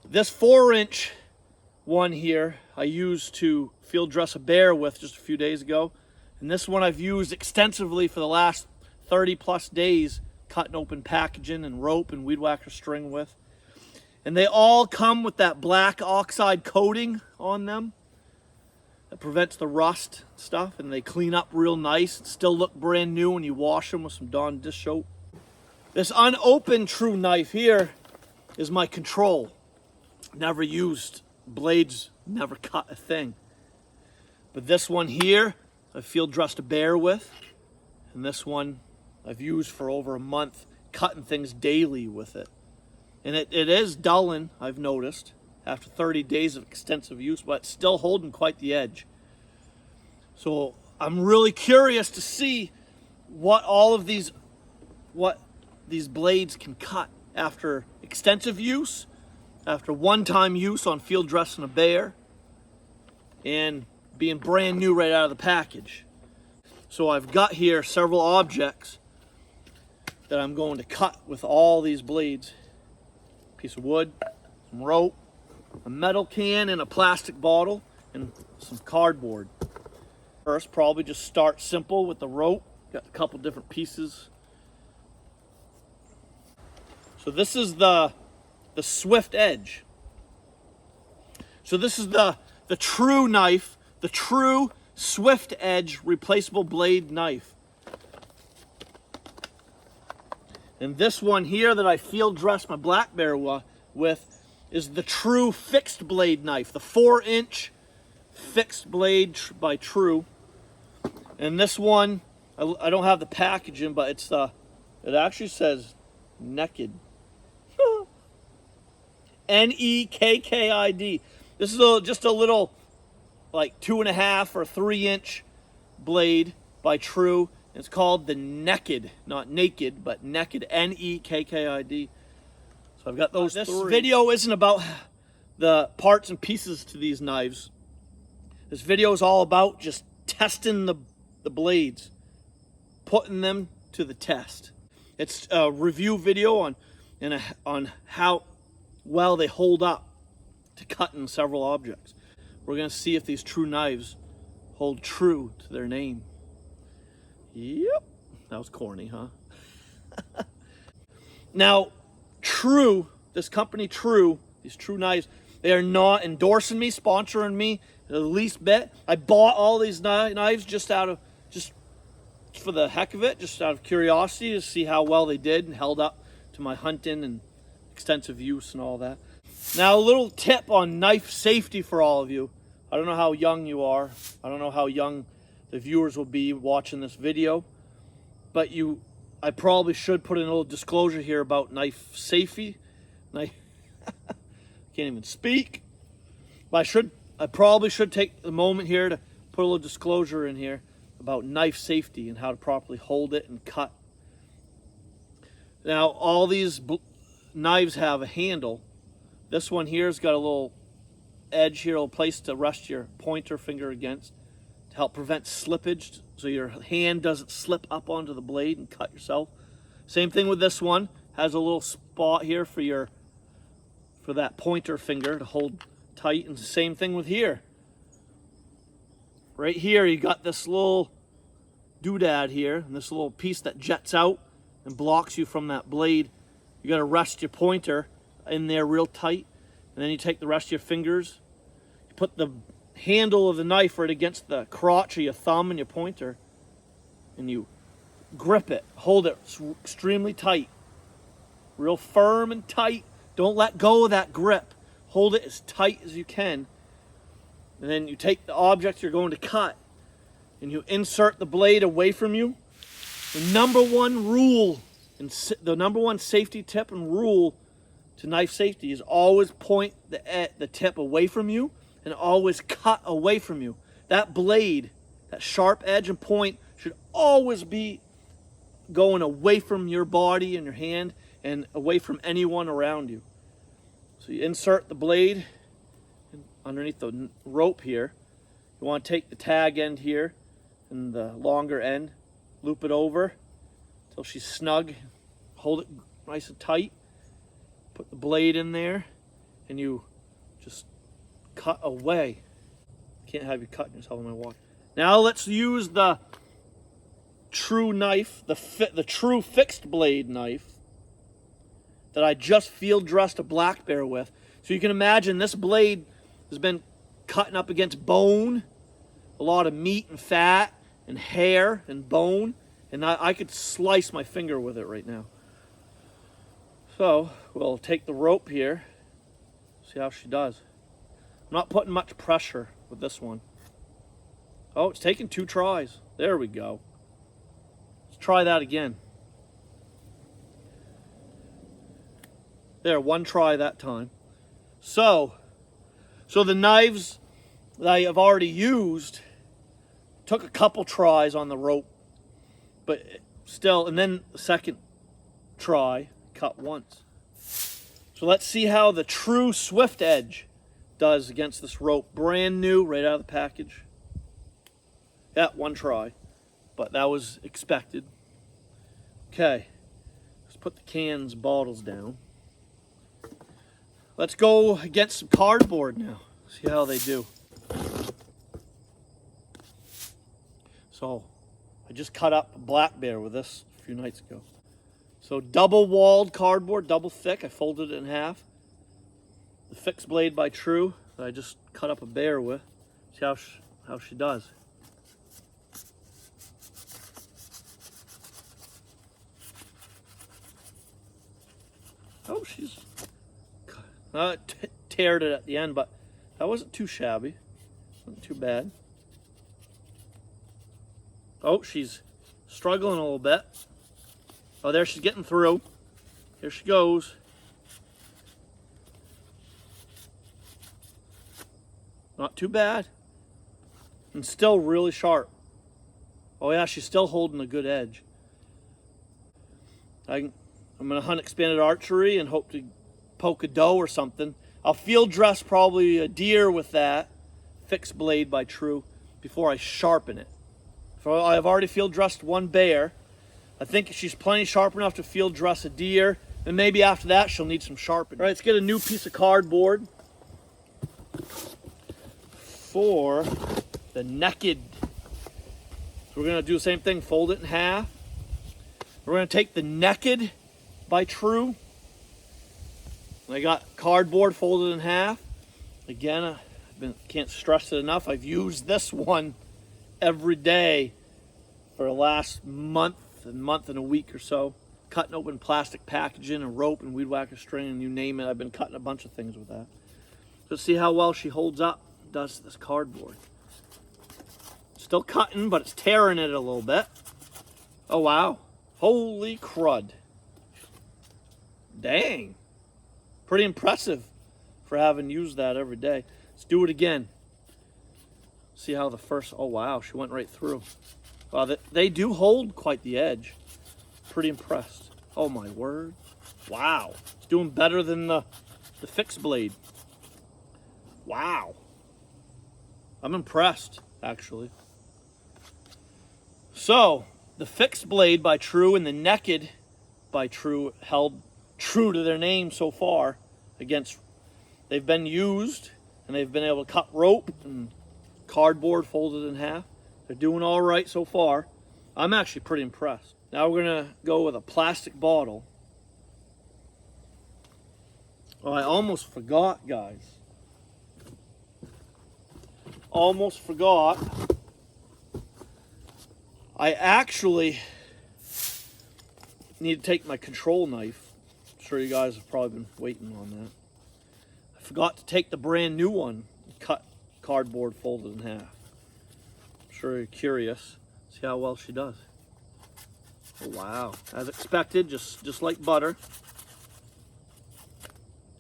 This 4-inch one here I used to field dress a bear with just a few days ago. And this one I've used extensively for the last 30 plus days, cutting open packaging and rope and weed whacker string with. And they all come with that black oxide coating on them that prevents the rust stuff, and they clean up real nice and still look brand new when you wash them with some Dawn dish soap. This unopened True knife here is my control. Never used blades, never cut a thing. But this one here I field dressed a bear with, and this one I've used for over a month, cutting things daily with it. And it is dulling, I've noticed, after 30 days of extensive use, but it's still holding quite the edge. So I'm really curious to see what these blades can cut after extensive use, after one-time use on field dressing a bear, and being brand new right out of the package. So I've got here several objects that I'm going to cut with all these blades. Piece of wood, some rope, a metal can and a plastic bottle, and some cardboard. First, probably just start simple with the rope. Got a couple different pieces. So this is the Swift Edge. So this is the True knife, the True Swift Edge replaceable blade knife. And this one here that I field dressed my black bear with is the True fixed blade knife, the 4-inch fixed blade by True. And this one, I don't have the packaging, but it actually says Nekkid. Nekkid. This is just a little, like 2.5 or 3-inch blade by True. It's called the Nekkid, not naked, but Nekkid, Nekkid. So I've got those three. This video isn't about the parts and pieces to these knives. This video is all about just testing the blades, putting them to the test. It's a review video on how well they hold up to cutting several objects. We're going to see if these True knives hold true to their name. Yep, that was corny, huh? Now, True, this company True, these True knives, they are not endorsing me, sponsoring me the least bit. I bought all these knives just for the heck of it, just out of curiosity to see how well they did and held up to my hunting and extensive use and all that. Now, a little tip on knife safety for all of you. I don't know how young you are. I don't know how young the viewers will be watching this video, but I probably should put in a little disclosure here about knife safety. Can't even speak. But I probably should take the moment here to put a little disclosure in here about knife safety and how to properly hold it and cut. Now, all these knives have a handle. This one here's got a little edge here, a little place to rest your pointer finger against, to help prevent slippage so your hand doesn't slip up onto the blade and cut yourself. Same thing with this one. Has a little spot here for that pointer finger to hold tight, and the same thing with here. Right here you got this little doodad here, and this little piece that jets out and blocks you from that blade. You got to rest your pointer in there real tight, and then you take the rest of your fingers, you put the handle of the knife right against the crotch of your thumb and your pointer, and you grip it, hold it extremely tight, real firm and tight. Don't let go of that grip. Hold it as tight as you can, and then you take the object you're going to cut and you insert the blade away from you. The number one rule and the number one safety tip and rule to knife safety is always point the tip away from you and always cut away from you. That blade, that sharp edge and point, should always be going away from your body and your hand and away from anyone around you. So you insert the blade underneath the rope here. You want to take the tag end here and the longer end, loop it over until she's snug, hold it nice and tight, put the blade in there, and you just cut away. Can't have you cutting yourself on my watch. Now let's use the true knife, the true fixed blade knife that I just field dressed a black bear with. So you can imagine this blade has been cutting up against bone, a lot of meat and fat and hair and bone, and I could slice my finger with it right now. So we'll take the rope here, see how she does. I'm not putting much pressure with this one. Oh, it's taking 2 tries. There we go. Let's try that again. There, 1 try that time. So the knives that I have already used took a couple tries on the rope, but still, and then the second try, cut once. So let's see how the true Swift Edge does against this rope. Brand new, right out of the package. Yeah, 1 try, but that was expected. Okay, let's put the cans, bottles down. Let's go against some cardboard now. See how they do. So, I just cut up a black bear with this a few nights ago. So double-walled cardboard, double thick. I folded it in half. The fixed blade by True that I just cut up a bear with. See how she does. Oh, she's teared it at the end, but that wasn't too shabby. Wasn't too bad. Oh, she's struggling a little bit. Oh, there she's getting through. Here she goes. Not too bad. And still really sharp. Oh yeah, she's still holding a good edge. I'm going to hunt expanded archery and hope to poke a doe or something. I'll field dress probably a deer with that fixed blade by True before I sharpen it. So I've already field dressed 1 bear. I think she's plenty sharp enough to field dress a deer, and maybe after that she'll need some sharpening. All right, let's get a new piece of cardboard for the naked. So we're going to do the same thing, fold it in half. We're going to take the naked by True. And I got cardboard folded in half. Again, can't stress it enough. I've used this one every day for the last month and a week or so. Cutting open plastic packaging and rope and weed whacker string and you name it. I've been cutting a bunch of things with that. Let's see how well she holds up, does this cardboard. Still cutting, but it's tearing it a little bit. Oh wow. Holy crud. Dang. Pretty impressive for having used that every day. Let's do it again. See how the first, oh wow, she went right through. They do hold quite the edge. Pretty impressed. Oh my word. Wow. It's doing better than the fixed blade. Wow. I'm impressed, actually. So, the fixed blade by True and the naked by True held true to their name so far against, they've been used and they've been able to cut rope and cardboard folded in half. They're doing all right so far. I'm actually pretty impressed. Now we're gonna go with a plastic bottle. Oh, I almost forgot, guys. Almost forgot. I actually need to take my control knife. I'm sure you guys have probably been waiting on that. I forgot to take the brand new one and cut cardboard folded in half. I'm sure you're curious. See how well she does. Oh, wow. As expected, just like butter.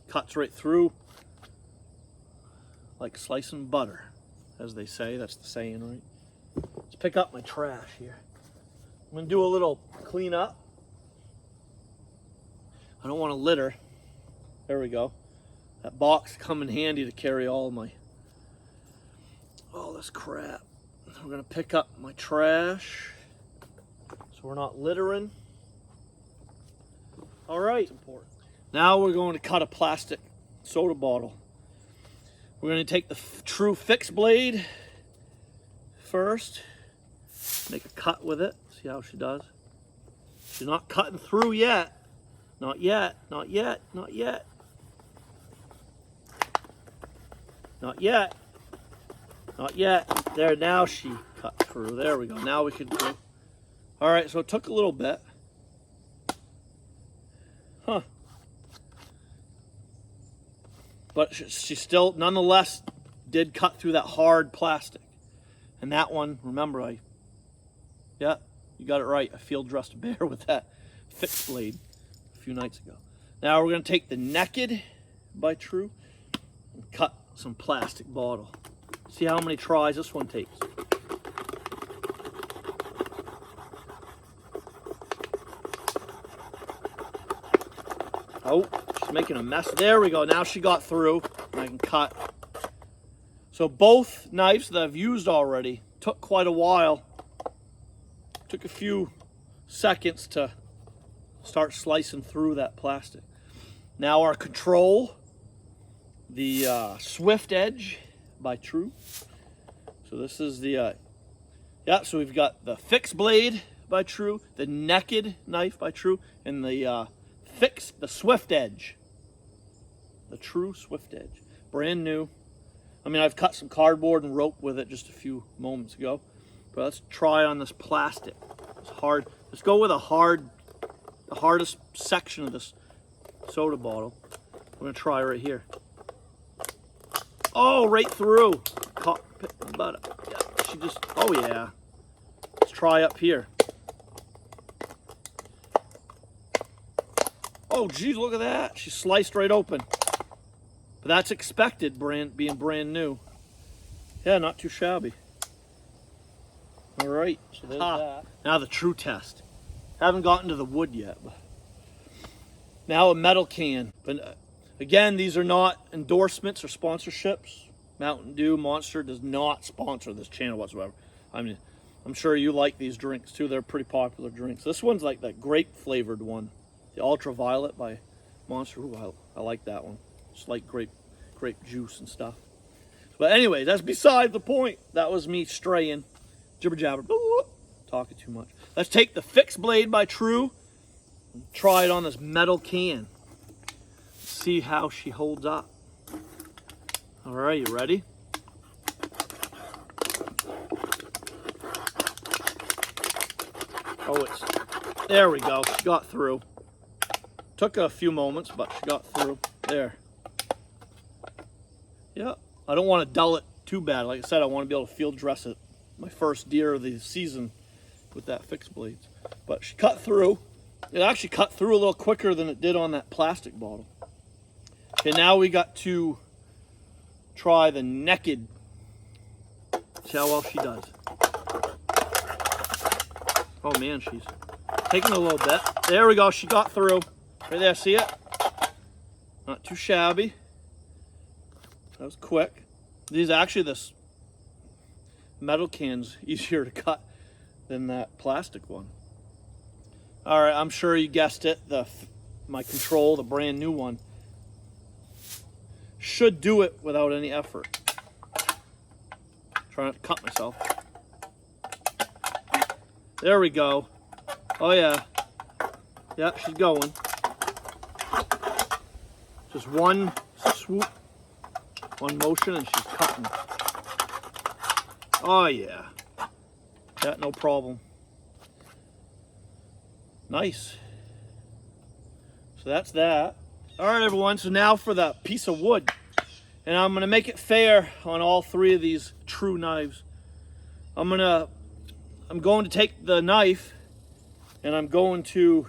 Cuts right through like slicing butter, as they say. That's the saying, right? Let's pick up my trash here. I'm going to do a little cleanup. I don't want to litter. There we go. That box come in handy to carry all this crap. We're going to pick up my trash so we're not littering. All right. Now we're going to cut a plastic soda bottle. We're going to take the True fixed blade first, make a cut with it. See how she does? She's not cutting through yet. Not yet, not yet, not yet. Not yet. Not yet. There, now she cut through. There we go. Now we can go. All right, so it took a little bit. Huh. But she still, nonetheless, did cut through that hard plastic. And that one, remember, yeah, you got it right. I field dressed a bear with that fixed blade a few nights ago. Now we're going to take the Naked by True and cut some plastic bottle. See how many tries this one takes. Oh, she's making a mess. There we go. Now she got through and I can cut. So both knives that I've used already took quite a while. Took a few seconds to start slicing through that plastic. Now our Control, the Swift Edge by True. So this is the, so we've got the fixed blade by True, the Naked knife by True, and the Swift Edge. The True Swift Edge. Brand new. I mean, I've cut some cardboard and rope with it just a few moments ago. But let's try on this plastic. It's hard. Let's go with the hardest section of this soda bottle. I'm going to try right here. Oh, right through. Caught the butter. Yeah, she just, oh yeah. Let's try up here. Oh, geez, look at that. She sliced right open. But that's expected, being brand new. Yeah, not too shabby. All right, so there's that. Now the true test. Haven't gotten to the wood yet. But now a metal can. But again, these are not endorsements or sponsorships. Mountain Dew, Monster does not sponsor this channel whatsoever. I mean, I'm sure you like these drinks too. They're pretty popular drinks. This one's like that grape flavored one. The Ultraviolet by Monster. Ooh, I like that one. It's like grape juice and stuff. But anyway, that's beside the point. That was me straying. Jibber jabber. Talking too much. Let's take the fixed blade by True and try it on this metal can. See how she holds up. All right, you ready? Oh, there we go. She got through. Took a few moments, but she got through. There. Yeah, I don't want to dull it too bad. Like I said, I want to be able to field dress it. My first deer of the season with that fixed blades. But she cut through. It actually cut through a little quicker than it did on that plastic bottle. Okay, now we got to try the Naked. See how well she does. Oh man, she's taking a little bit. There we go, she got through. Right there, see it? Not too shabby. That was quick. These actually, this metal can's easier to cut than that plastic one. All right, I'm sure you guessed it. My Control, the brand new one, should do it without any effort. Try not to cut myself. There we go. Oh yeah. Yep, she's going. Just one swoop, one motion, and she's cutting. Oh yeah. Yeah, no problem. Nice. So that's that. All right, everyone. So now for the piece of wood. And I'm going to make it fair on all three of these True knives. I'm going to take the knife and I'm going to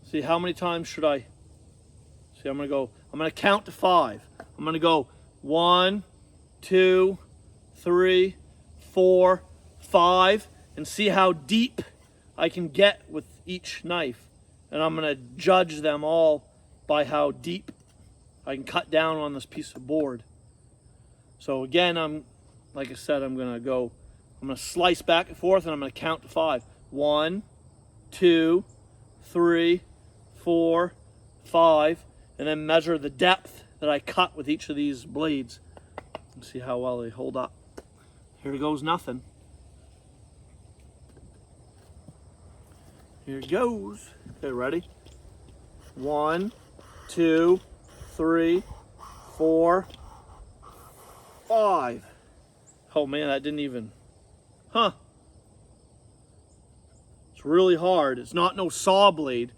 see how many times should I see. I'm going to count to 5. I'm going to go 1, 2, 3, 4, 5, and see how deep I can get with each knife. And I'm going to judge them all by how deep I can cut down on this piece of board. So again, like I said, I'm going to slice back and forth, and I'm going to count to 5. 1, 2, 3, 4, 5, and then measure the depth that I cut with each of these blades and see how well they hold up. Here goes nothing. Here it goes. Okay, ready? 1, 2, 3, 4, 5. Oh man, that didn't even, It's really hard. It's not no saw blade.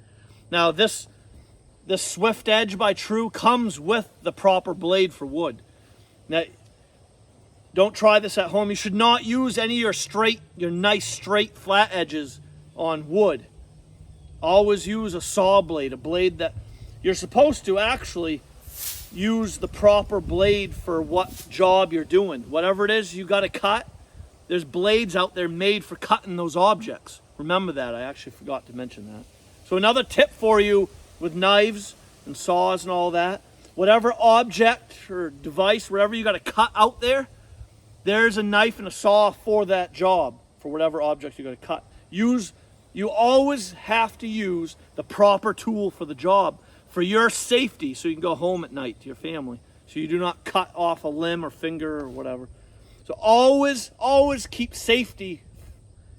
Now this Swift Edge by True comes with the proper blade for wood. Now, don't try this at home. You should not use any of your nice straight flat edges on wood. Always use a saw blade, a blade that you're supposed to actually use the proper blade for what job you're doing. Whatever it is you got to cut, there's blades out there made for cutting those objects. Remember that. I actually forgot to mention that. So another tip for you with knives and saws and all that, whatever object or device, whatever you got to cut out there, there's a knife and a saw for that job, for whatever object you're going to cut. You always have to use the proper tool for the job, for your safety, so you can go home at night to your family, so you do not cut off a limb or finger or whatever. So always keep safety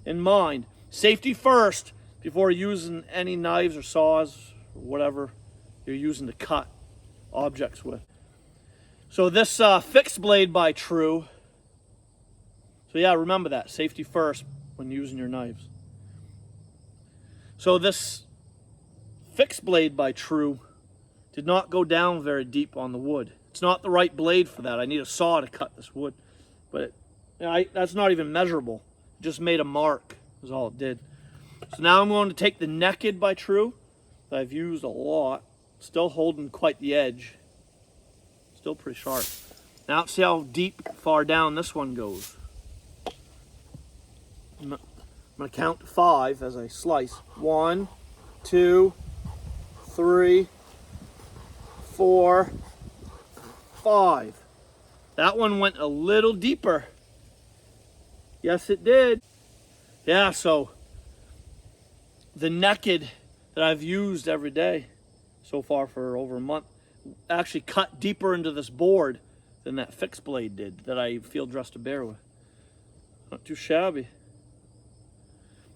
in mind. Safety first before using any knives or saws or whatever you're using to cut objects with. So this fixed blade by True. So yeah, remember that. Safety first when using your knives. So this fixed blade by True did not go down very deep on the wood. It's not the right blade for that. I need a saw to cut this wood. But that's not even measurable. It just made a mark, is all it did. So now I'm going to take the Naked by True that I've used a lot. Still holding quite the edge. Still pretty sharp. Now let's see how far down this one goes. I'm going to count to 5 as I slice. 1, 2, 3, 4, 5. That one went a little deeper. Yes, it did. Yeah, so the Naked that I've used every day so far for over a month actually cut deeper into this board than that fixed blade did that I field dressed a bear with. Not too shabby.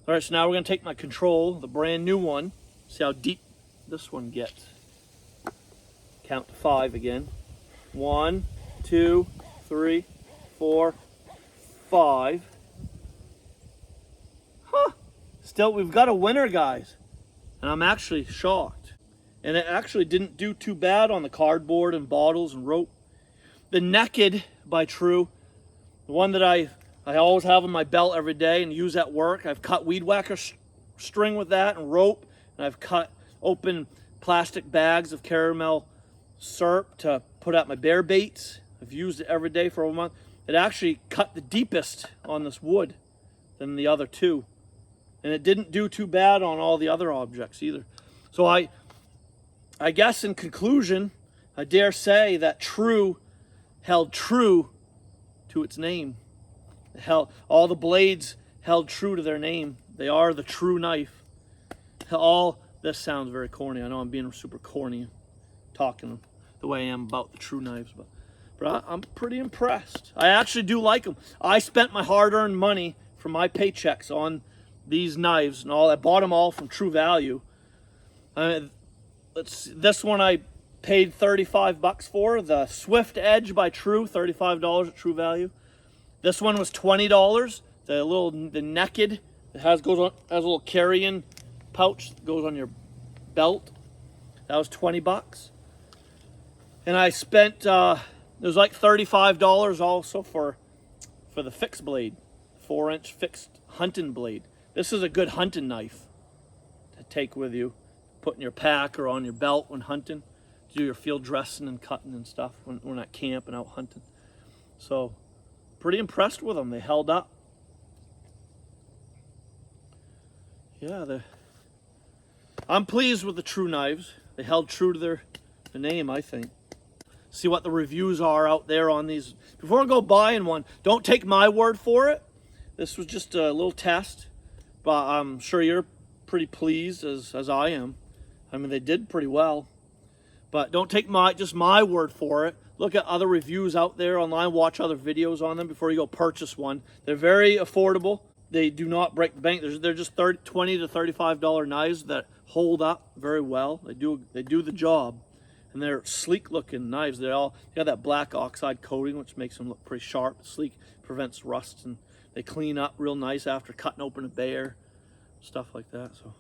All right, so now we're going to take my Control, the brand new one, see how deep this one gets. Count to 5 again. 1, 2, 3, 4, 5. Still, we've got a winner, guys. And I'm actually shocked. And it actually didn't do too bad on the cardboard and bottles and rope. The Naked by True, the one that I always have on my belt every day and use at work. I've cut weed whacker string with that and rope. And I've cut open plastic bags of caramel syrup to put out my bear baits. I've used it every day for a month. It actually cut the deepest on this wood than the other two. And it didn't do too bad on all the other objects either. So I guess in conclusion, I dare say that True held true to its name. All the blades held true to their name. They are the true knife. This sounds very corny. I know I'm being super corny talking the way I am about the True knives, but I'm pretty impressed. I actually do like them. I spent my hard-earned money from my paychecks on these knives and all. I bought them all from True Value. This one I paid $35 for. The Swift Edge by True, $35 at True Value. This one was $20. The Naked, it has a little carrying pouch that goes on your belt. That was $20. And I spent it was like $35 also for the fixed blade, 4-inch fixed hunting blade. This is a good hunting knife to take with you, put in your pack or on your belt when hunting, to do your field dressing and cutting and stuff when we're at camp and out hunting. So, pretty impressed with them. They held up. Yeah, I'm pleased with the True knives. They held true to their name, I think. See what the reviews are out there on these. Before I go buying one, don't take my word for it. This was just a little test. But I'm sure you're pretty pleased as I am. I mean, they did pretty well. But don't take just my word for it. Look at other reviews out there online. Watch other videos on them before you go purchase one. They're very affordable. They do not break the bank. They're just $20 to $35 knives that hold up very well. They do the job, and they're sleek looking knives. They got that black oxide coating, which makes them look pretty sharp. Sleek, prevents rust, and they clean up real nice after cutting open a bear, stuff like that. So.